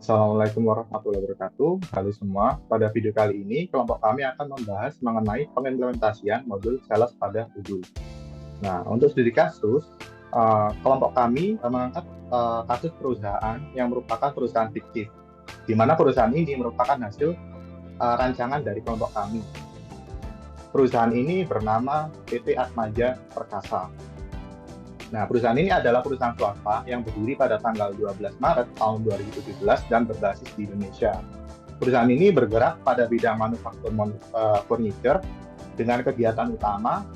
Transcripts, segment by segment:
Assalamualaikum warahmatullahi wabarakatuh. Halo semua. Pada video kali ini, kelompok kami akan membahas mengenai pengimplementasian modul sales pada Odoo. Nah, untuk studi kasus, kelompok kami mengangkat kasus perusahaan yang merupakan perusahaan fiktif, di mana perusahaan ini merupakan hasil rancangan dari kelompok kami. Perusahaan ini bernama PT Atmaja Perkasa. Nah, perusahaan ini adalah perusahaan swasta yang berdiri pada tanggal 12 Maret tahun 2017 dan berbasis di Indonesia. Perusahaan ini bergerak pada bidang manufaktur furniture dengan kegiatan utama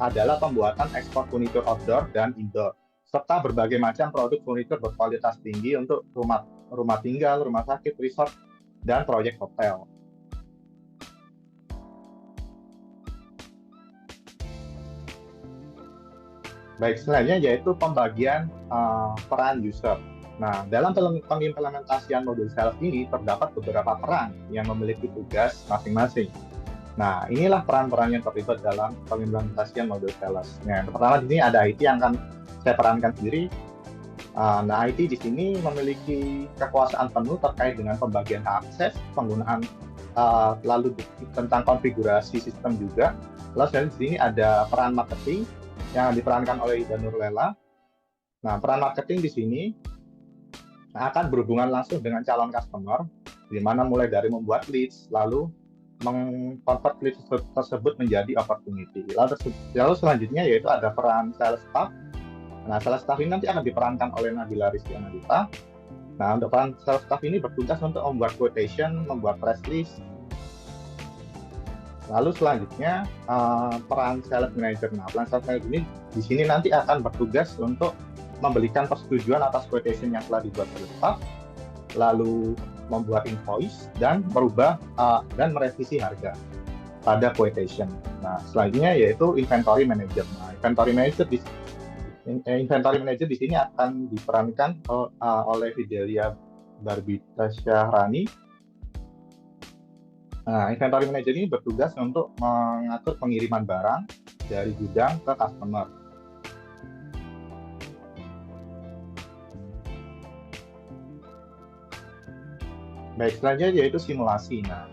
adalah pembuatan ekspor furniture outdoor dan indoor, serta berbagai macam produk furniture berkualitas tinggi untuk rumah tinggal, rumah sakit, resort, dan proyek hotel. Baik, selanjutnya yaitu pembagian peran user. Nah, dalam pengimplementasian modul sales ini terdapat beberapa peran yang memiliki tugas masing-masing. Nah, inilah peran-peran yang terlibat dalam pengimplementasian modul sales. Nah, yang pertama di sini ada IT yang akan saya perankan sendiri. Nah, IT di sini memiliki kekuasaan penuh terkait dengan pembagian akses, penggunaan, lalu tentang konfigurasi sistem juga. Lalu di sini ada peran marketing yang diperankan oleh Ida Nurlela. Nah, peran marketing di sini akan berhubungan langsung dengan calon customer, di mana mulai dari membuat leads, lalu mengkonvert leads tersebut menjadi opportunity. Lalu selanjutnya yaitu ada peran sales staff. Nah, sales staff ini nanti akan diperankan oleh Nabila Rizkyana Dita. Nah, untuk peran sales staff ini bertugas untuk membuat quotation, membuat press list. Lalu selanjutnya peran sales manager. Nah, peran sales manager ini di sini nanti akan bertugas untuk memberikan persetujuan atas quotation yang telah dibuat oleh staff, lalu membuat invoice dan merubah dan merevisi harga pada quotation. Nah, selanjutnya yaitu inventory manager. Nah, inventory manager di sini akan diperankan oleh Fidelia Barbita Syahrani. Nah, inventory manager ini bertugas untuk mengatur pengiriman barang dari gudang ke customer. Baik, selanjutnya yaitu simulasi. Nah,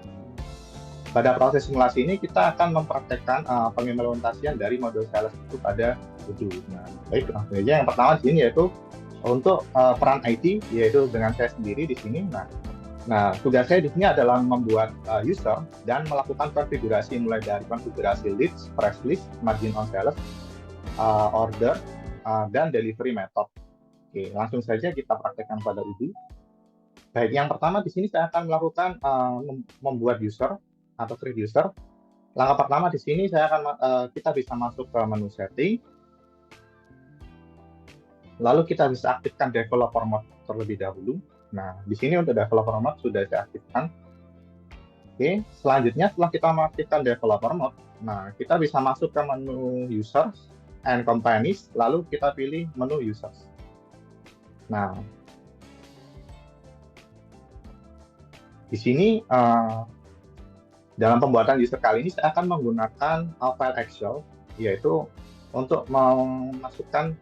pada proses simulasi ini kita akan mempraktekkan pengimplementasian dari modul sales itu pada Odoo. Nah, baik, langsung saja yang pertama di sini yaitu untuk peran IT, yaitu dengan saya sendiri di sini. Nah, tugas saya di sini adalah membuat user dan melakukan konfigurasi mulai dari konfigurasi leads, press list, margin on sales, order, dan delivery method. Oke, langsung saja kita praktekkan pada Odoo. Baik, yang pertama di sini saya akan melakukan membuat user atau create user. Langkah pertama di sini kita bisa masuk ke menu setting. Lalu kita bisa aktifkan developer mode terlebih dahulu. Nah, di sini untuk developer mode sudah saya aktifkan. Oke, selanjutnya setelah kita mengaktifkan developer mode, nah kita bisa masuk ke menu users and companies, lalu kita pilih menu users. Nah, di sini dalam pembuatan user kali ini saya akan menggunakan file Excel, yaitu untuk memasukkan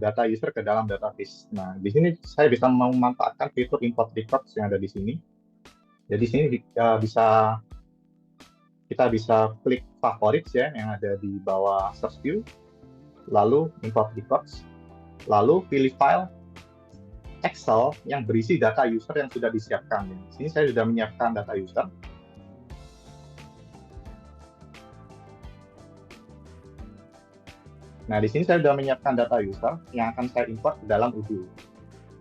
data user ke dalam database. Nah, di sini saya bisa memanfaatkan fitur import records yang ada di sini. Jadi di sini kita bisa klik favorites ya yang ada di bawah search view, lalu import records, lalu pilih file Excel yang berisi data user yang sudah disiapkan. Di sini saya sudah menyiapkan data user. Nah, di sini saya sudah menyiapkan data user yang akan saya import ke dalam Odoo.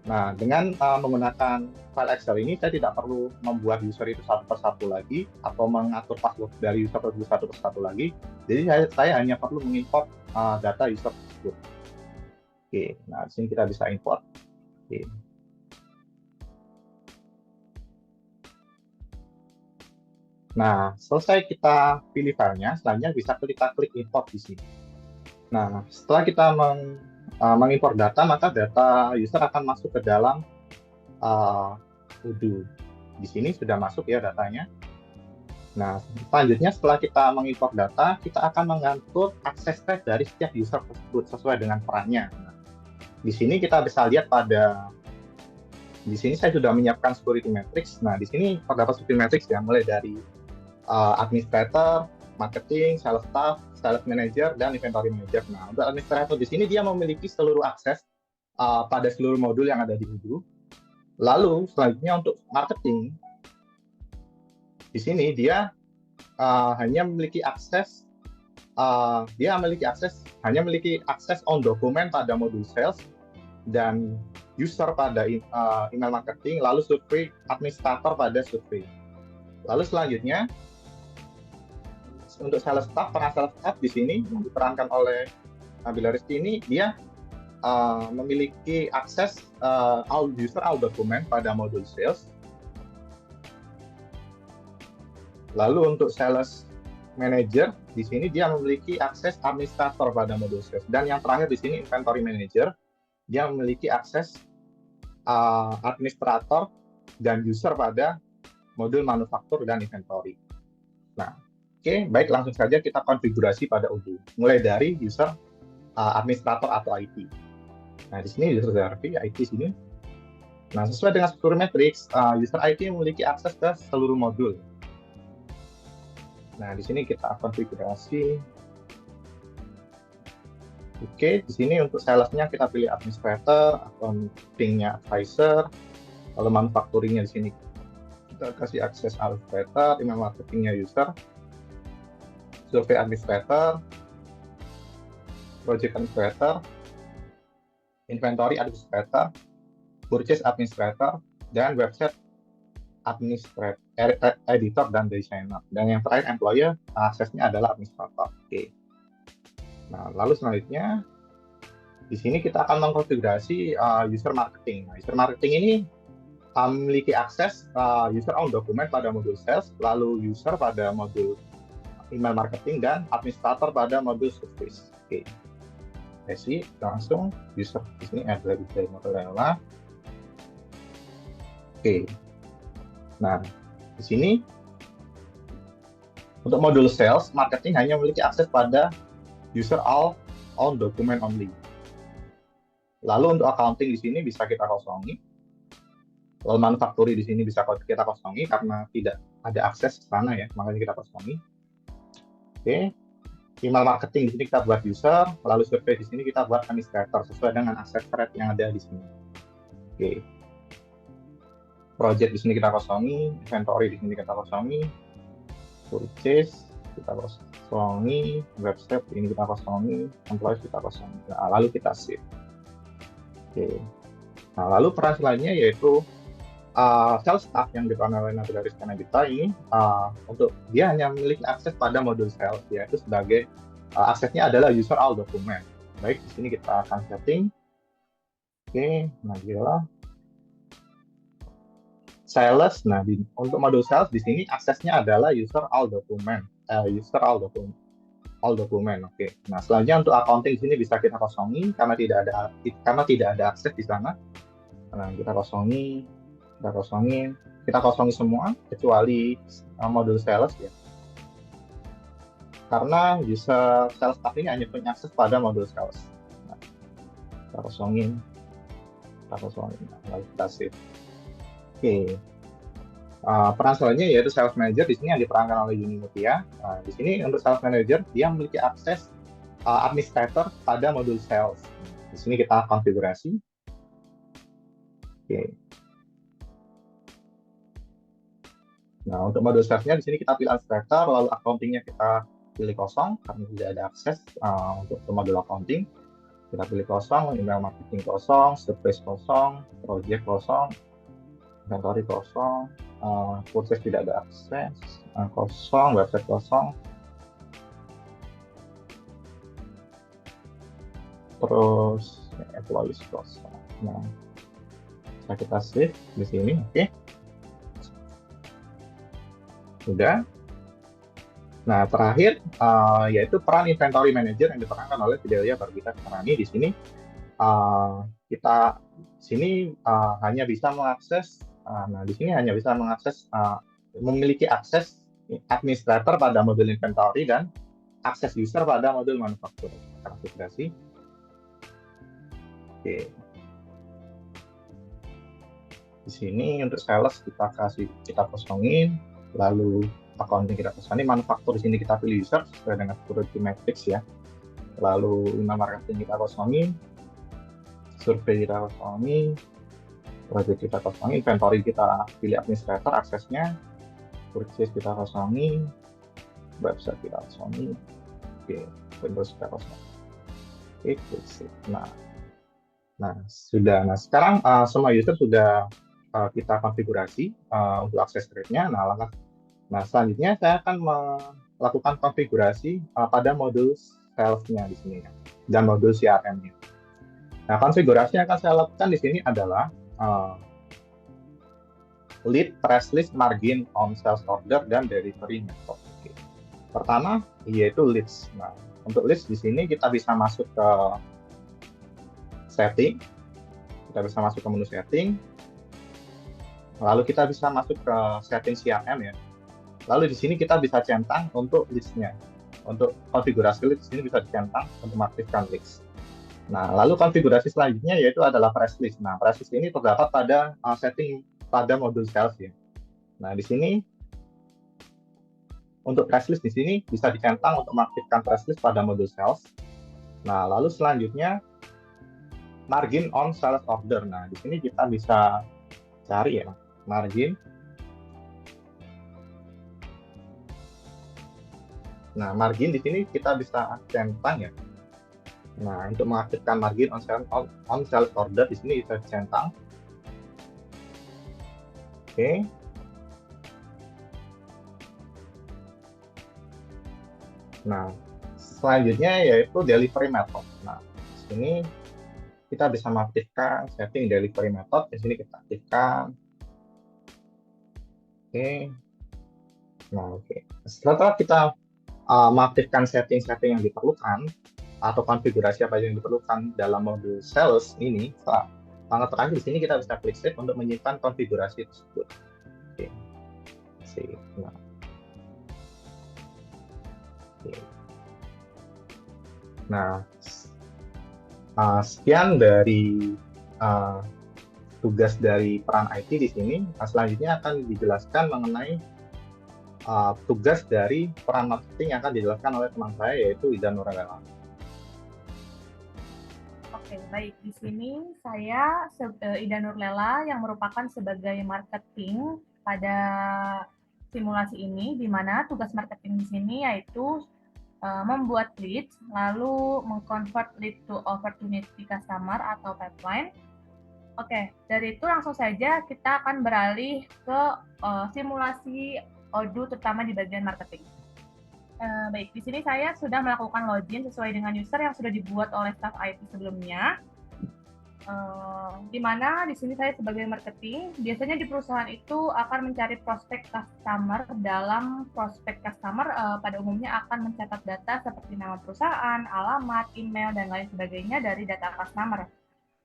Nah, dengan menggunakan file Excel ini, saya tidak perlu membuat user itu satu persatu lagi, atau mengatur password dari user tersebut satu persatu lagi. Jadi, saya hanya perlu mengimport data user tersebut. Oke, nah di sini kita bisa import. Oke. Nah, selesai kita pilih filenya, selanjutnya kita klik import di sini. Nah, setelah kita mengimpor data, maka data user akan masuk ke dalam Odoo. Di sini sudah masuk ya datanya. Nah, selanjutnya setelah kita mengimpor data, kita akan mengatur akses type dari setiap user tersebut sesuai dengan perannya. Nah, di sini kita bisa lihat pada Di sini saya sudah menyiapkan security matrix. Nah, di sini terdapat security matrix ya, mulai dari administrator, marketing, sales staff, sales manager, dan inventory manager. Nah, untuk administrator di sini dia memiliki seluruh akses pada seluruh modul yang ada di Odoo. Lalu selanjutnya untuk marketing, di sini dia hanya memiliki akses hanya memiliki akses on dokumen pada modul sales dan user pada email marketing, lalu survei administrator pada survei. Lalu selanjutnya untuk sales staff, peran sales staff di sini yang diperankan oleh Nabila Rizky ini, dia memiliki akses all user all dokumen pada modul sales. Lalu untuk sales manager di sini dia memiliki akses administrator pada modul sales, dan yang terakhir di sini inventory manager, dia memiliki akses administrator dan user pada modul manufaktur dan inventory. Nah, oke, baik, langsung saja kita konfigurasi pada Odoo. Mulai dari user administrator atau IT. Nah, di sini user IT sini. Nah, sesuai dengan struktur matrix, user IT memiliki akses ke seluruh modul. Nah, di sini kita konfigurasi. Oke, di sini untuk salesnya kita pilih administrator, accounting-nya advisor, lalu manufacturing-nya di sini kita kasih akses administrator, email marketing-nya user, survei administrator, project administrator, inventory administrator, purchase administrator, dan website administrator, editor, dan designer. Dan yang terakhir employer, aksesnya adalah administrator. Oke. Nah, lalu selanjutnya di sini kita akan mengkonfigurasi user marketing. Nah, user marketing ini memiliki akses user on dokumen pada modul sales, lalu user pada modul email marketing, dan administrator pada modul service. Oke. Sesi langsung user di sini adalah Motorola. Oke. Nah, di sini untuk modul sales, marketing hanya memiliki akses pada user all on document only. Lalu untuk accounting di sini bisa kita kosongi. Lalu manufacturing di sini bisa kita kosongi karena tidak ada akses ke sana ya, makanya kita kosongi. Oke. Email marketing di sini kita buat user, lalu survei di sini kita buat administrator sesuai dengan akses thread yang ada di sini. Oke. Project di sini kita kosongi, inventory di sini kita kosongi, purchase kita kosongi, website ini kita kosongi, employees kita kosongi. Nah, lalu kita save. Oke. Nah, lalu peran selanjutnya yaitu sales staff yang diperankan oleh Nabila Rizky Nagita ini, untuk dia hanya memiliki akses pada modul sales, yaitu sebagai aksesnya adalah user all dokumen. Baik, di sini kita akan setting. Oke, Nabila sales. Nah, untuk modul sales di sini aksesnya adalah user all dokumen. All dokumen. Oke. Nah, selanjutnya untuk accounting di sini bisa kita kosongi karena tidak ada akses di sana. Nah, kita kosongi semua kecuali modul sales ya. Karena user sales staff ini hanya punya akses pada modul sales. Nah, kita kosongin. Lalu kita save. Oke. Peran selanjutnya yaitu sales manager di sini yang diperankan oleh Yuni Mutia. Di sini untuk sales manager dia memiliki akses administrator pada modul sales. Di sini kita konfigurasi. Oke. Nah, untuk modul salesnya di sini kita pilih administrator, lalu accounting-nya kita pilih kosong karena tidak ada akses untuk modul accounting. Kita pilih kosong, email marketing kosong, service kosong, project kosong, inventory kosong, purchase tidak ada akses, kosong, website kosong, terus employees kosong. Nah, kita save di sini, oke. Sudah. Nah, terakhir yaitu peran inventory manager yang diperankan oleh Fidelia Barbita Karani. Di sini kita hanya bisa mengakses. Nah, di sini hanya bisa mengakses memiliki akses administrator pada modul inventory dan akses user pada modul manufaktur. Konfigurasi. Oke. Di sini untuk sales kita kosongin, lalu accounting kita kosongin, manufaktur di sini kita pilih user sesuai dengan security matrix ya. Lalu email marketing kita kosongin, survei kita kosongin, project kita kosongin, inventory kita pilih administrator aksesnya, purchase kita kosongin, website kita kosongin, oke, Windows kita kosongin. Oke, close. Nah, sudah. Nah, sekarang semua user sudah kita konfigurasi untuk akses rate-nya. Nah, selanjutnya saya akan melakukan konfigurasi pada modul sales-nya di sini ya, dan modul CRM-nya. Nah, konfigurasi yang akan saya lakukan di sini adalah lead, price list, margin on sales order, dan delivery method. Oke. Pertama yaitu leads. Nah, untuk leads di sini kita bisa masuk ke setting, kita bisa masuk ke menu setting, lalu kita bisa masuk ke setting CRM ya. Lalu di sini kita bisa centang untuk list-nya. Untuk konfigurasi list di sini bisa dicentang untuk mengaktifkan list. Nah, lalu konfigurasi selanjutnya yaitu adalah price list. Nah, price list ini terdapat pada setting pada modul sales ya. Nah, di sini untuk price list di sini bisa dicentang untuk mengaktifkan price list pada modul sales. Nah, lalu selanjutnya margin on sales order. Nah, di sini kita bisa cari ya, margin. Nah, margin di sini kita bisa centang ya. Nah, untuk mengaktifkan margin on sales order di sini bisa centang. Oke. Nah, selanjutnya yaitu delivery method. Nah, di sini kita bisa mengaktifkan setting delivery method. Di sini kita aktifkan. Oke. Nah, oke. Setelah kita mengaktifkan setting-setting yang diperlukan atau konfigurasi apa yang diperlukan dalam modul sales ini, langkah terakhir di sini kita bisa klik save untuk menyimpan konfigurasi tersebut. Oke. Save. Nah. Oke. Nah, sekian dari tugas dari peran IT di sini. Selanjutnya akan dijelaskan mengenai tugas dari peran marketing yang akan dijelaskan oleh teman saya yaitu Ida Nurlela. Oke, baik. Di sini saya Ida Nurlela yang merupakan sebagai marketing pada simulasi ini, di mana tugas marketing di sini yaitu membuat lead, lalu mengconvert lead to opportunity customer atau pipeline. Oke, dari itu langsung saja kita akan beralih ke simulasi Odoo terutama di bagian marketing. Baik, di sini saya sudah melakukan login sesuai dengan user yang sudah dibuat oleh staff IT sebelumnya. Di mana di sini saya sebagai marketing, biasanya di perusahaan itu akan mencari prospek customer. Dalam prospek customer pada umumnya akan mencatat data seperti nama perusahaan, alamat, email, dan lain sebagainya dari data customer.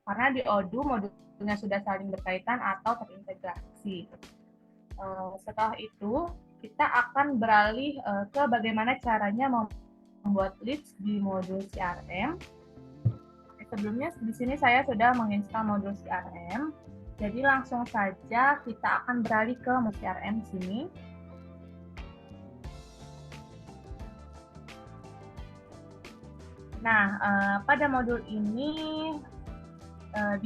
Karena di Odoo modulnya sudah saling berkaitan atau terintegrasi. Setelah itu kita akan beralih ke bagaimana caranya membuat leads di modul CRM. Sebelumnya di sini saya sudah menginstal modul CRM. Jadi langsung saja kita akan beralih ke modul CRM sini. Nah, pada modul ini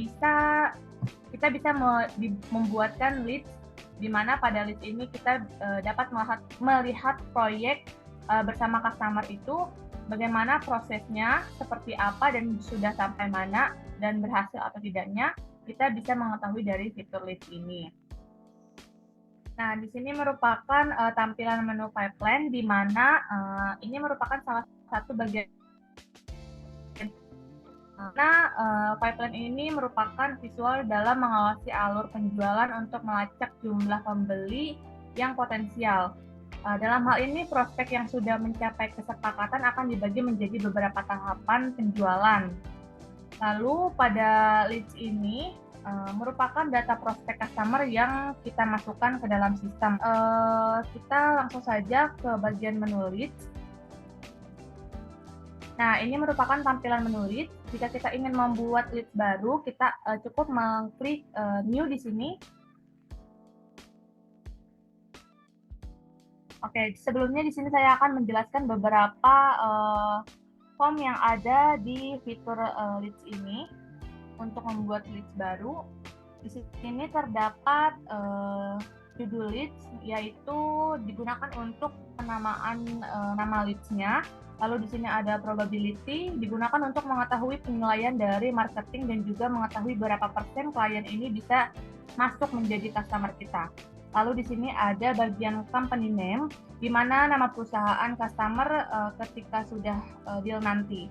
kita bisa membuatkan leads, di mana pada leads ini kita dapat melihat proyek bersama customer itu, bagaimana prosesnya, seperti apa, dan sudah sampai mana, dan berhasil atau tidaknya, kita bisa mengetahui dari fitur leads ini. Nah, di sini merupakan tampilan menu pipeline, di mana ini merupakan salah satu bagian. Nah, pipeline ini merupakan visual dalam mengawasi alur penjualan untuk melacak jumlah pembeli yang potensial. Dalam hal ini, prospek yang sudah mencapai kesepakatan akan dibagi menjadi beberapa tahapan penjualan. Lalu pada leads ini merupakan data prospek customer yang kita masukkan ke dalam sistem. Kita langsung saja ke bagian menu leads. Nah, ini merupakan tampilan menu leads. Jika kita ingin membuat leads baru, kita cukup mengklik new di sini. Oke, sebelumnya di sini saya akan menjelaskan beberapa form yang ada di fitur Leads ini untuk membuat leads baru. Di sini terdapat to-do leads, yaitu digunakan untuk penamaan nama leads-nya. Lalu di sini ada probability, digunakan untuk mengetahui penilaian dari marketing dan juga mengetahui berapa persen klien ini bisa masuk menjadi customer kita. Lalu di sini ada bagian company name, di mana nama perusahaan customer ketika sudah deal nanti.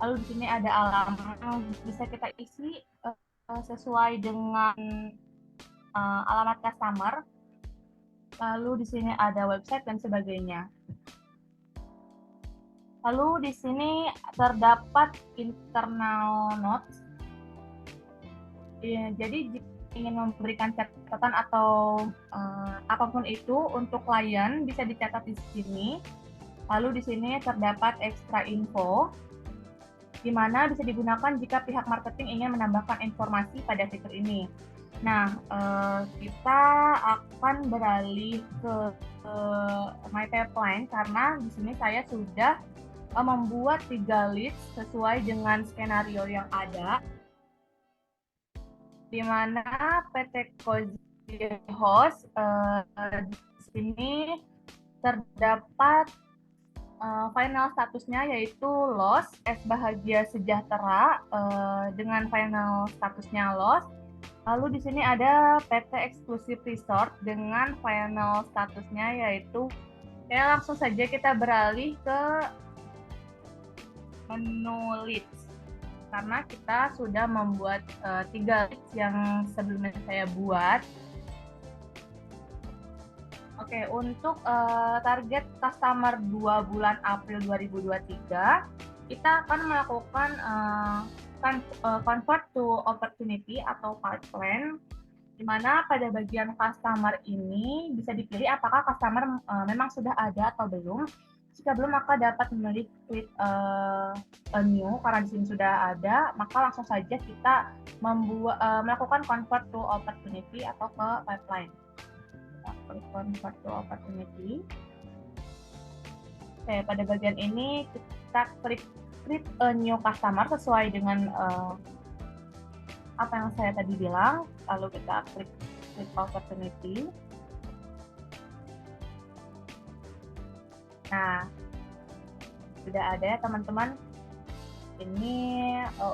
Lalu di sini ada alamat yang bisa kita isi sesuai dengan alamat customer. Lalu di sini ada website dan sebagainya. Lalu di sini terdapat internal notes. Ya, jadi jika ingin memberikan catatan atau apapun itu untuk klien bisa dicatat di sini. Lalu di sini terdapat extra info, di mana bisa digunakan jika pihak marketing ingin menambahkan informasi pada fitur ini. Nah, kita akan beralih ke My Pipeline karena di sini saya sudah membuat 3 leads sesuai dengan skenario yang ada, di mana PT Cozy Host di sini terdapat final statusnya yaitu loss, bahagia sejahtera dengan final statusnya loss. Lalu di sini ada PT Exclusive Resort dengan final statusnya yaitu, ya langsung saja kita beralih ke menu leads karena kita sudah membuat 3 leads yang sebelumnya saya buat. Oke, untuk target customer 2 bulan April 2023, kita akan melakukan convert to opportunity atau pipeline, di mana pada bagian customer ini bisa dipilih apakah customer memang sudah ada atau belum. Jika belum, maka dapat memilih create a new, karena di sini sudah ada, maka langsung saja kita melakukan convert to opportunity atau ke pipeline. Convert to opportunity. Oke, pada bagian ini kita klik create a new customer sesuai dengan apa yang saya tadi bilang. Lalu kita klik create opportunity. Nah, sudah ada ya teman-teman. Ini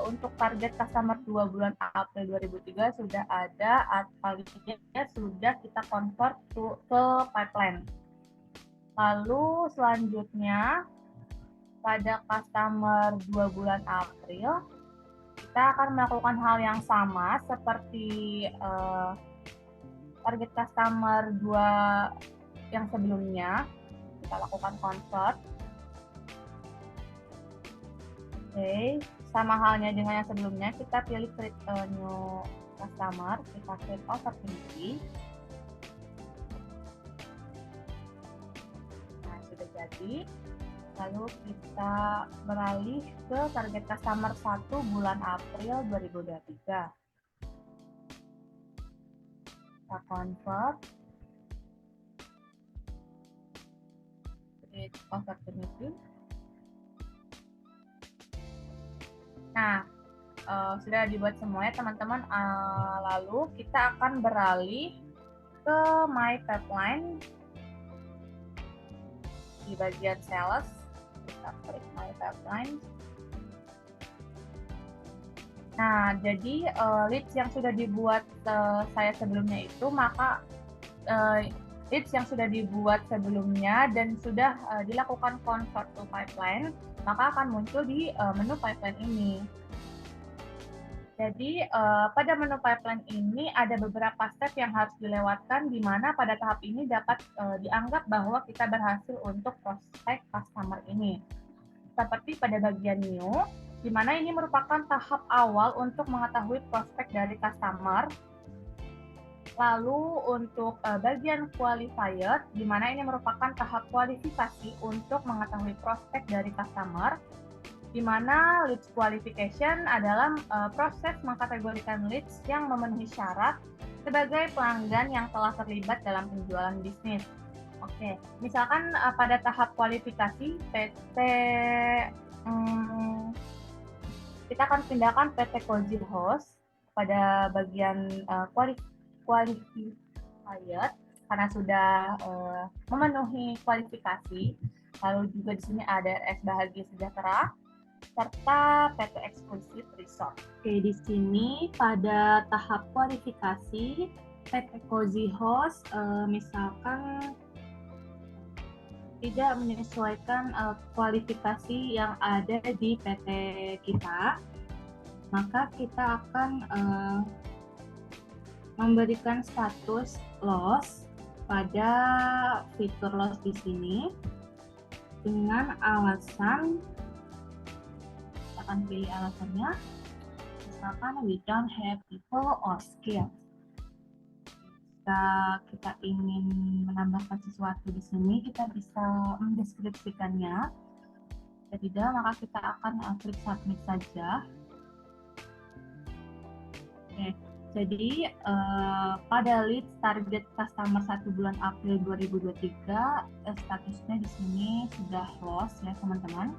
untuk target customer 2 bulan April 2003 sudah ada, artinya sudah kita convert ke pipeline. Lalu selanjutnya pada customer 2 bulan April, kita akan melakukan hal yang sama seperti target customer 2 yang sebelumnya. Kita lakukan convert. Oke, sama halnya dengan yang sebelumnya, kita pilih create a new customer, kita create opportunity. Nah, sudah jadi. Lalu kita beralih ke target customer 1 bulan April 2023. Kita convert. Create opportunity. Nah, sudah dibuat semua ya teman-teman. Lalu kita akan beralih ke My Pipeline di bagian sales. Kita klik My Pipeline. Nah, jadi leads yang sudah dibuat saya sebelumnya itu, maka leads yang sudah dibuat sebelumnya dan sudah dilakukan convert to pipeline, maka akan muncul di menu pipeline ini. Jadi pada menu pipeline ini ada beberapa step yang harus dilewatkan, di mana pada tahap ini dapat dianggap bahwa kita berhasil untuk prospek customer ini. Seperti pada bagian new, di mana ini merupakan tahap awal untuk mengetahui prospek dari customer. Lalu untuk bagian qualified, di mana ini merupakan tahap kualifikasi untuk mengetahui prospek dari customer, di mana leads qualification adalah proses mengkategorikan leads yang memenuhi syarat sebagai pelanggan yang telah terlibat dalam penjualan bisnis. Oke, misalkan pada tahap kualifikasi PT kita akan pindahkan PT Cozy Host pada bagian qualified karena sudah memenuhi kualifikasi. Lalu juga di sini ada RS Bahagia Sejahtera serta PT Eksklusif Resort. Oke, di sini pada tahap kualifikasi PT Cozy Host misalkan tidak menyesuaikan kualifikasi yang ada di PT kita, maka kita akan memberikan status loss pada fitur loss di sini dengan alasan, kita akan pilih alasannya, misalkan we don't have people or skills. Jika kita ingin menambahkan sesuatu di sini, kita bisa mendeskripsikannya. Jika tidak, maka kita akan klik submit saja. Oke, jadi pada lead target customer 1 bulan April 2023, statusnya di sini sudah loss ya teman-teman.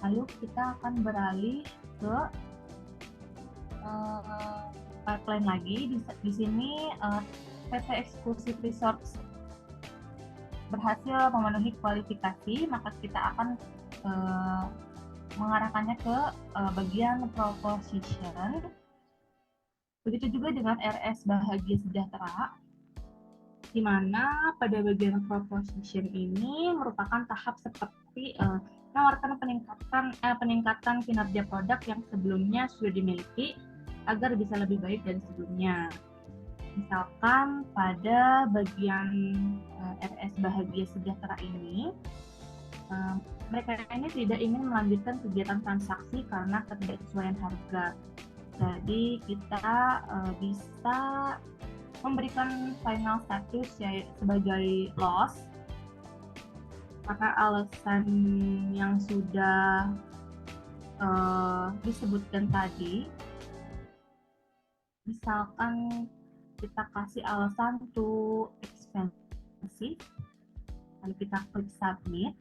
Lalu kita akan beralih ke pipeline lagi. Di sini PT Eksklusif Resort berhasil memenuhi kualifikasi, maka kita akan mengarahkannya ke bagian proposition. Begitu juga dengan RS Bahagia Sejahtera, di mana pada bagian proposition ini merupakan tahap seperti menawarkan peningkatan kinerja produk yang sebelumnya sudah dimiliki agar bisa lebih baik dari sebelumnya. Misalkan pada bagian RS Bahagia Sejahtera ini, mereka ini tidak ingin melanjutkan kegiatan transaksi karena ketidaksesuaian harga. Jadi kita bisa memberikan final status yaitu sebagai loss karena alasan yang sudah disebutkan tadi. Misalkan kita kasih alasan to expensive, lalu kita klik submit.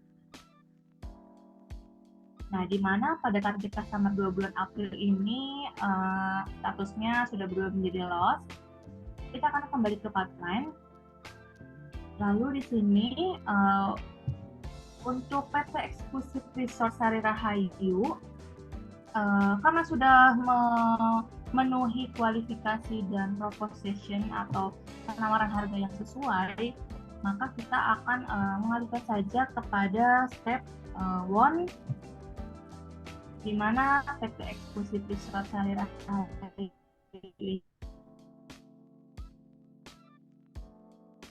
Nah, di mana pada target customer 2 bulan April ini statusnya sudah berubah menjadi loss, kita akan kembali ke pipeline. Lalu di sini untuk PT Eksklusif Resort Sari Rahayu, karena sudah memenuhi kualifikasi dan proposition atau penawaran harga yang sesuai, maka kita akan mengalihkan saja kepada step 1, di mana PT Eksklusif Resort Sari Rahayu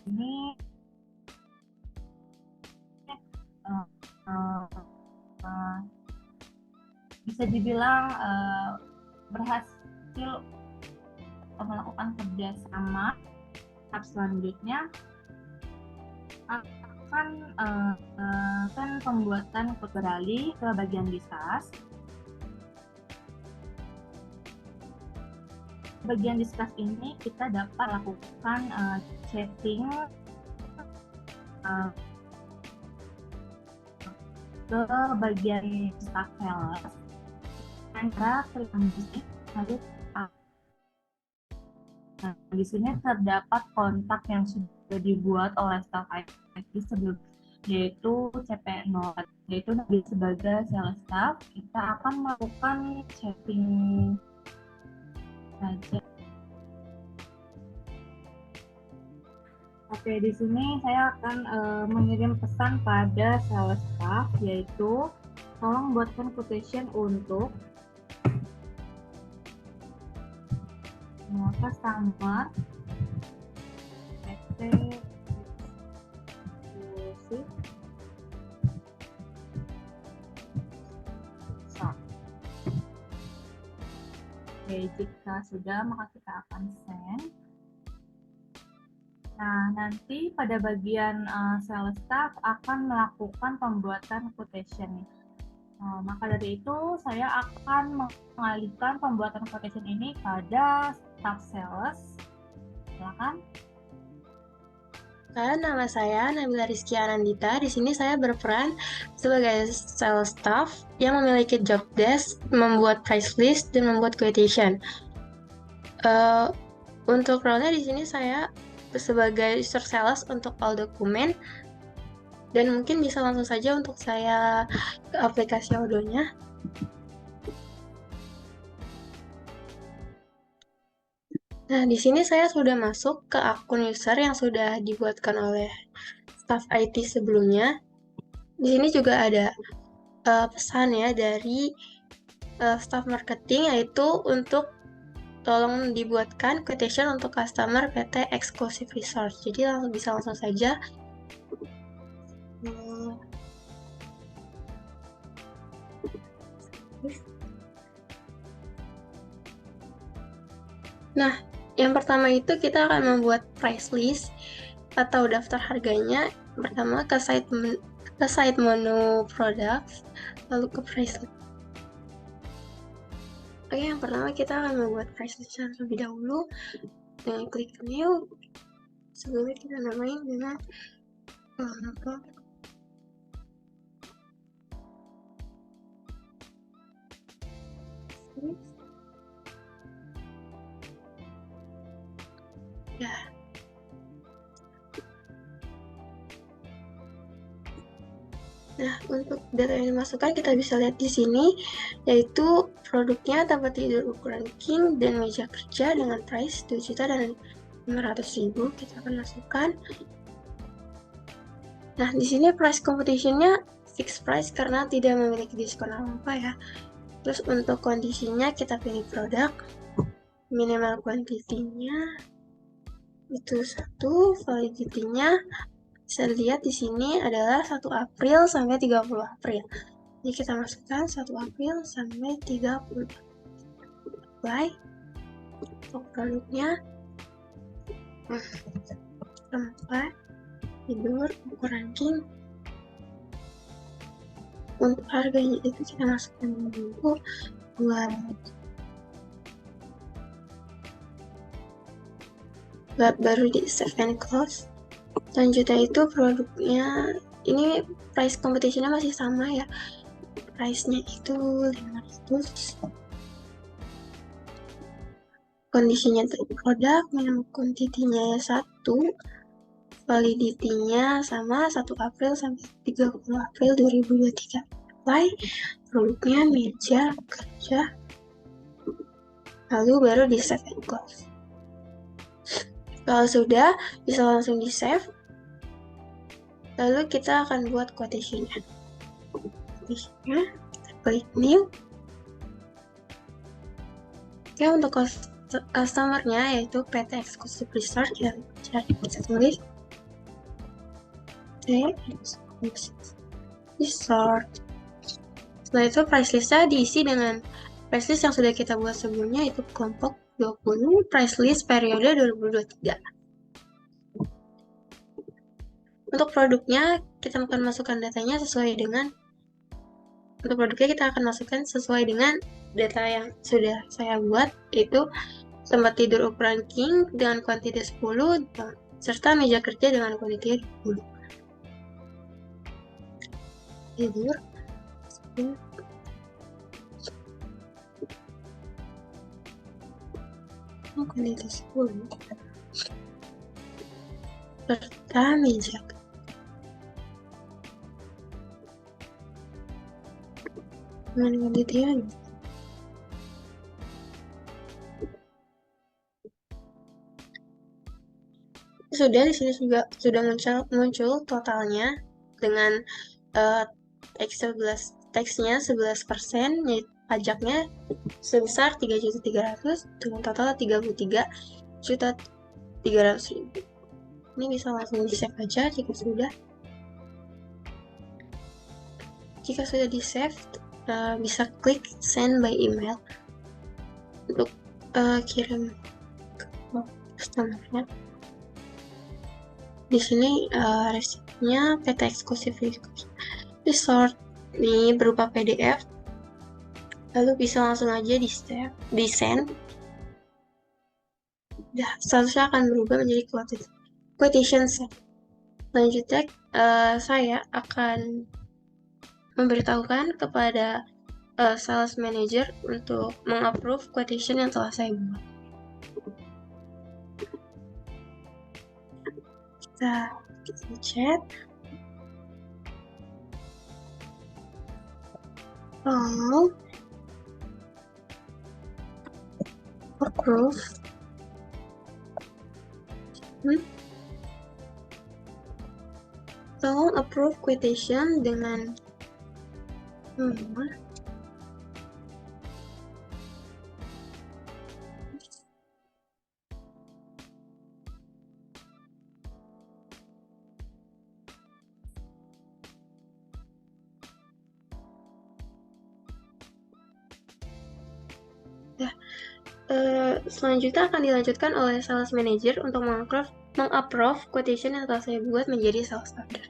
ini bisa dibilang berhasil melakukan kerjasama. Tahap selanjutnya akan pembuatan beralih ke bagian discuss. Bagian discuss ini kita dapat lakukan chatting ke bagian staff sales antara klik lalu di sini terdapat kontak yang sudah dibuat oleh staff IT sebelum, yaitu CP0, yaitu sebagai sales staff. Kita akan melakukan chatting saja. Oke, di sini saya akan mengirim pesan pada sales staff, yaitu tolong buatkan quotation untuk customer PT Eksklusif Resort. Oke, jika sudah maka kita akan send. Nah, nanti pada bagian sales staff akan melakukan pembuatan quotation. Maka dari itu, saya akan mengalihkan pembuatan quotation ini pada staff sales. Silakan. Perkenalkan, nama saya Nabila Rizky Anandita. Di sini saya berperan sebagai sales staff yang memiliki job desk, membuat price list, dan membuat quotation. Untuk role-nya di sini saya sebagai user sales untuk all dokumen, dan mungkin bisa langsung saja untuk saya ke aplikasi Odoo-nya. Nah, di sini saya sudah masuk ke akun user yang sudah dibuatkan oleh staff IT sebelumnya. Di sini juga ada pesan ya dari staff marketing, yaitu untuk tolong dibuatkan quotation untuk customer PT Exclusive Resort. Jadi bisa langsung saja. Nah, yang pertama itu kita akan membuat price list atau daftar harganya. Pertama ke site menu products, lalu ke price list. Oke, yang pertama kita akan membuat price list terlebih dahulu dengan klik new. Sebelumnya kita namain dengan ya. Nah, untuk data yang dimasukkan kita bisa lihat di sini, yaitu produknya tempat tidur ukuran king dan meja kerja dengan price 2 juta dan 500.000. Kita akan masukkan. Nah, di sini price competition-nya fixed price karena tidak memiliki diskon apa-apa ya. Terus untuk kondisinya kita pilih produk, minimal quantity-nya itu 1, validity-nya bisa dilihat di sini adalah 1 April sampai 30 April. Jadi kita masukkan 1 April sampai 30. Apply. Untuk produknya tempat tidur ukuran king. Untuk harganya itu kita masukkan dulu buat baru di save and close. Selanjutnya itu produknya, ini price competition-nya masih sama ya, price-nya itu 500. Kondisinya produk, minimum quantity-nya 1, validity-nya sama 1 April sampai 30 April 2023. Apply. Produknya meja kerja, lalu baru di save and close. Kalau sudah, bisa langsung di save. Lalu kita akan buat quotation-nya. Kita klik new. Oke, untuk customer-nya yaitu PT Exclusive Resort, kita tulis PT Exclusive Resort. Setelah itu price list-nya diisi dengan price list yang sudah kita buat sebelumnya, itu kelompok 20, price list periode 2023. Untuk produknya, kita akan masukkan datanya sesuai dengan, untuk produknya kita akan masukkan sesuai dengan data yang sudah saya buat, yaitu tempat tidur ukuran king dengan kuantiti 10, serta meja kerja dengan kuantiti 10. Tidur 10. Kuantiti 10. Serta meja kerja. Dengan kuantiti sudah, di sini juga sudah muncul totalnya dengan teksnya 11%, yaitu pajaknya sebesar 3.300.000 dengan total 33.300.000. Ini bisa langsung di save aja jika sudah. Jika sudah di save, bisa klik send by email untuk kirim ke customer-nya. Di sini resepnya PT Exclusive Resort ini berupa PDF, lalu bisa langsung aja di send. Seharusnya akan berubah menjadi quotation set. Selanjutnya, saya akan memberitahukan kepada sales manager untuk mengapprove quotation yang telah saya buat. Kita chat. Tolong approve. Tolong approve quotation dengan nomor selanjutnya akan dilanjutkan oleh sales manager untuk mengapprove quotation yang telah saya buat menjadi sales order.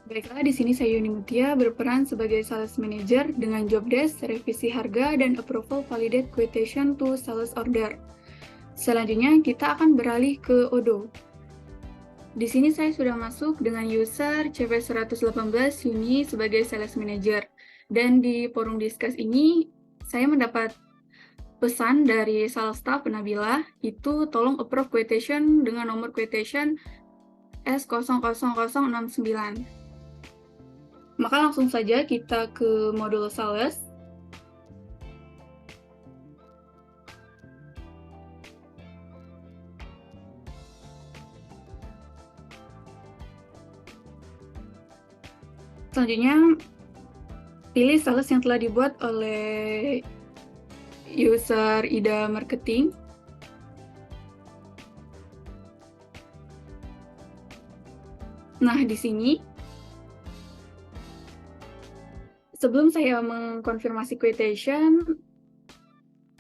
Baiklah, di sini saya Yuni Mutia berperan sebagai sales manager dengan job desk, revisi harga, dan approval validate quotation to sales order. Selanjutnya, kita akan beralih ke Odoo. Di sini saya sudah masuk dengan user CP118 Yuni sebagai sales manager. Dan di forum discuss ini, saya mendapat pesan dari sales staff Nabila, itu tolong approve quotation dengan nomor quotation S00069. Maka langsung saja kita ke modul sales. Selanjutnya, pilih sales yang telah dibuat oleh user Ida Marketing. Nah, di sini sebelum saya mengkonfirmasi quotation,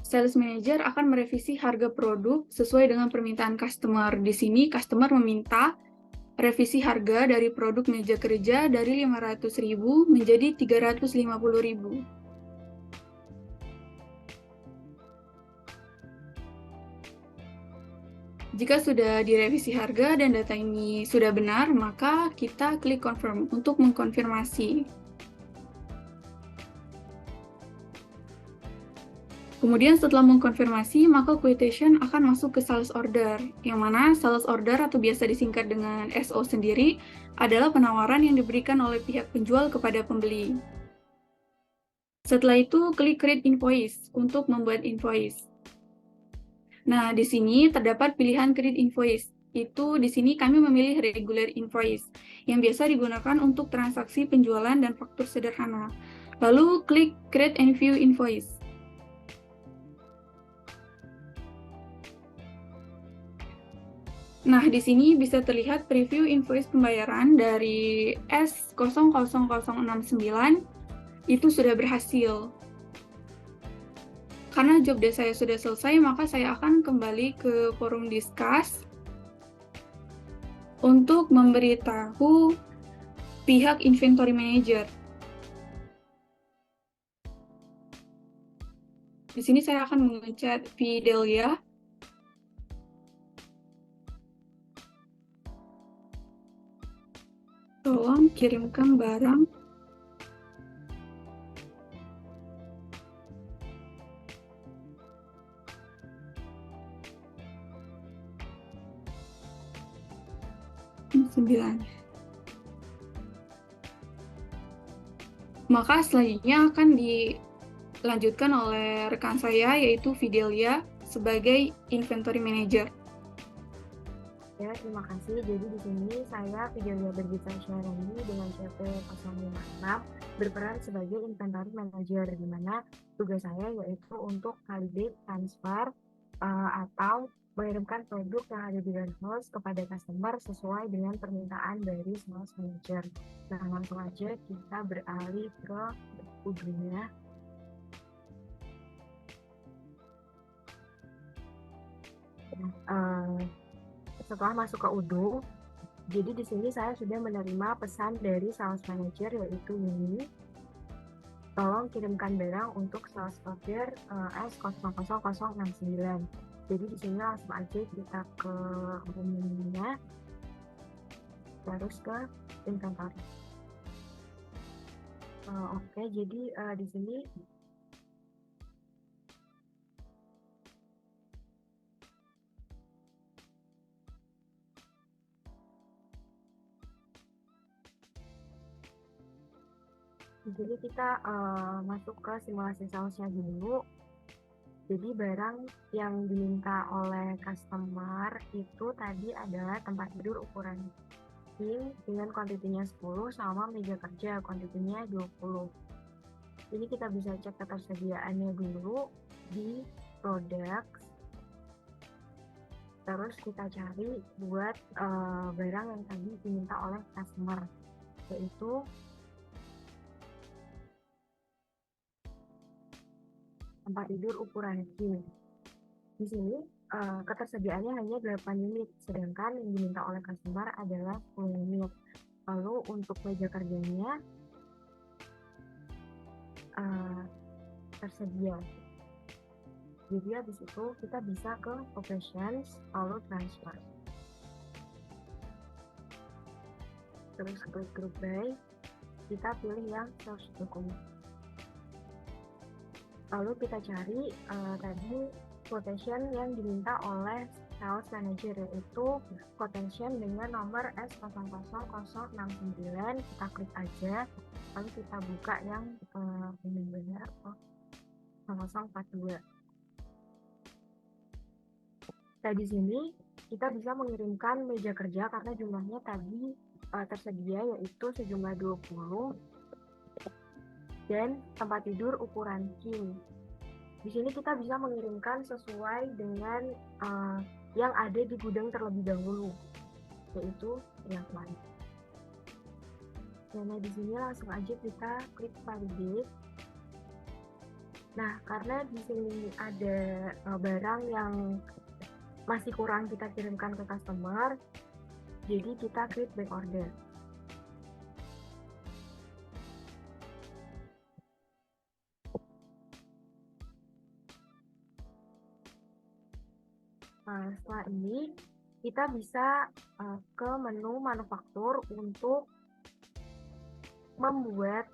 sales manager akan merevisi harga produk sesuai dengan permintaan customer. Di sini customer meminta revisi harga dari produk meja kerja dari 500.000 menjadi 350.000. Jika sudah direvisi harga dan data ini sudah benar, maka kita klik confirm untuk mengkonfirmasi. Kemudian setelah mengkonfirmasi, maka quotation akan masuk ke sales order, yang mana sales order atau biasa disingkat dengan SO sendiri adalah penawaran yang diberikan oleh pihak penjual kepada pembeli. Setelah itu, klik create invoice untuk membuat invoice. Nah, di sini terdapat pilihan create invoice. Itu di sini kami memilih regular invoice, yang biasa digunakan untuk transaksi penjualan dan faktur sederhana. Lalu klik create and view invoice. Nah, di sini bisa terlihat preview invoice pembayaran dari S00069 itu sudah berhasil. Karena job desk saya sudah selesai, maka saya akan kembali ke forum discuss untuk memberitahu pihak inventory manager. Di sini saya akan mengechat Fidelia. Tolong kirimkan barang sembilan. Maka selanjutnya akan dilanjutkan oleh rekan saya, yaitu Fidelia, sebagai inventory manager. Ya, terima kasih. Jadi di sini saya Fidelia Bergita Syarani dengan CP056 berperan sebagai inventory manager, di mana tugas saya yaitu untuk validate transfer atau mengirimkan produk yang ada di warehouse kepada customer sesuai dengan permintaan dari sales manager. Nah, langsung aja kita beralih ke ujungnya. Setelah masuk ke Odoo, jadi di sini saya sudah menerima pesan dari sales manager yaitu Yuni. tolong kirimkan barang untuk sales order S00069. Jadi di sini langsung aja kita ke menunya, terus ke inventory. Oke, jadi di sini kita masuk ke simulasi salesnya dulu. Jadi barang yang diminta oleh customer itu tadi adalah tempat tidur ukuran king dengan kuantitinya 10 sama meja kerja kuantitinya 20. Jadi kita bisa cek ketersediaannya dulu di products. Terus kita cari buat barang yang tadi diminta oleh customer, yaitu tempat tidur ukuran king. Di sini ketersediaannya hanya 8 unit, sedangkan yang diminta oleh customer adalah 10 unit. Lalu untuk meja kerjanya tersedia. Jadi habis itu kita bisa ke operations, lalu transfer. Terus klik group by, kita pilih yang source document. Lalu kita cari tadi quotation yang diminta oleh sales manager, yaitu quotation dengan nomor S00069. Kita klik aja, lalu kita buka yang benar-benar 0042. Nah, di sini kita bisa mengirimkan meja kerja karena jumlahnya tadi tersedia, yaitu sejumlah 20, dan tempat tidur ukuran king. Di sini kita bisa mengirimkan sesuai dengan yang ada di gudang terlebih dahulu, yaitu yang lain. Nah, di sini langsung aja kita klik validate. Nah, karena di sini ada barang yang masih kurang kita kirimkan ke customer, jadi kita klik back order. Setelah ini kita bisa ke menu manufaktur untuk membuat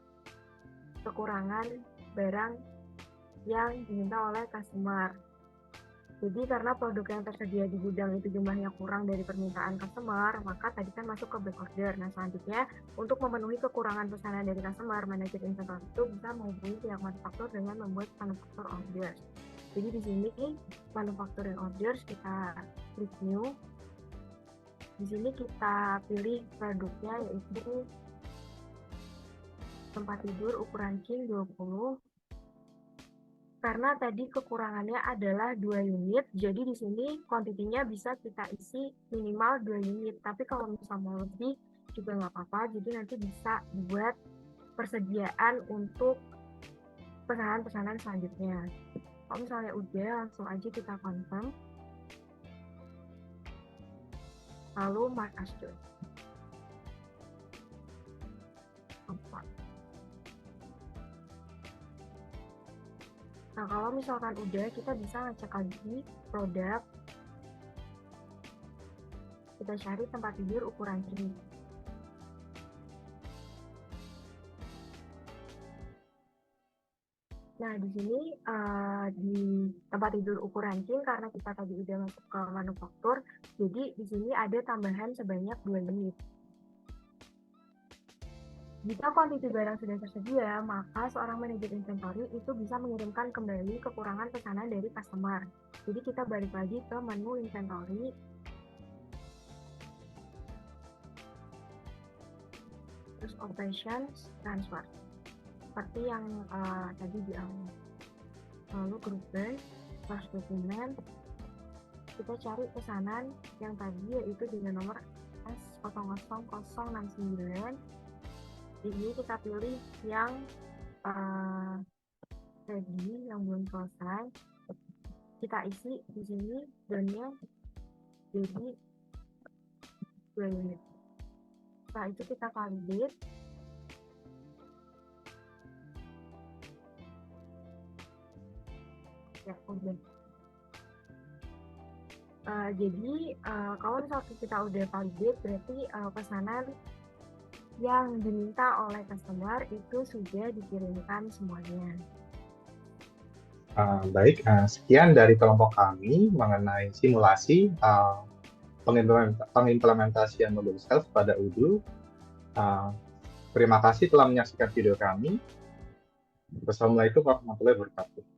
kekurangan barang yang diminta oleh customer. Jadi karena produk yang tersedia di gudang itu jumlahnya kurang dari permintaan customer, maka tadi kan masuk ke back order. Nah, selanjutnya untuk memenuhi kekurangan pesanan dari customer, manajer inventory itu bisa menghubungi pihak manufaktur dengan membuat manufaktur orders. Jadi di sini manufacturing orders, kita klik new. Di sini kita pilih produknya, yaitu tempat tidur ukuran king 20. Karena tadi kekurangannya adalah 2 unit, jadi di sini kuantitinya bisa kita isi minimal 2 unit. Tapi kalau misalnya mau lebih juga nggak apa-apa, jadi nanti bisa buat persediaan untuk pesanan-pesanan selanjutnya. Kalau misalnya udah, langsung aja kita confirm, lalu mark as done. Nah, kalau misalkan udah, kita bisa ngecek lagi produk, kita cari tempat tidur ukuran king. Nah, di sini di tempat tidur ukuran king, karena kita tadi udah masuk ke manufaktur, jadi di sini ada tambahan sebanyak 2 unit. Jika kuantiti barang sudah tersedia, maka seorang manajer inventory itu bisa mengirimkan kembali kekurangan pesanan dari customer. Jadi kita balik lagi ke menu inventory. Terus operations, transfer. Seperti yang tadi di awal. Lalu group by, source document, kita cari pesanan yang tadi, yaitu dengan nomor S00069. Di sini kita pilih yang ready, yang belum selesai. Kita isi di sini dan-nya jadi 2 unit. Setelah itu kita validate. Ya, udah. Jadi kalau misalnya kita udah validate, berarti pesanan yang diminta oleh customer itu sudah dikirimkan semuanya. Baik, sekian dari kelompok kami mengenai simulasi pengimplementasian modul self pada Odoo. Terima kasih telah menyaksikan video kami. Wassalamualaikum warahmatullahi wabarakatuh.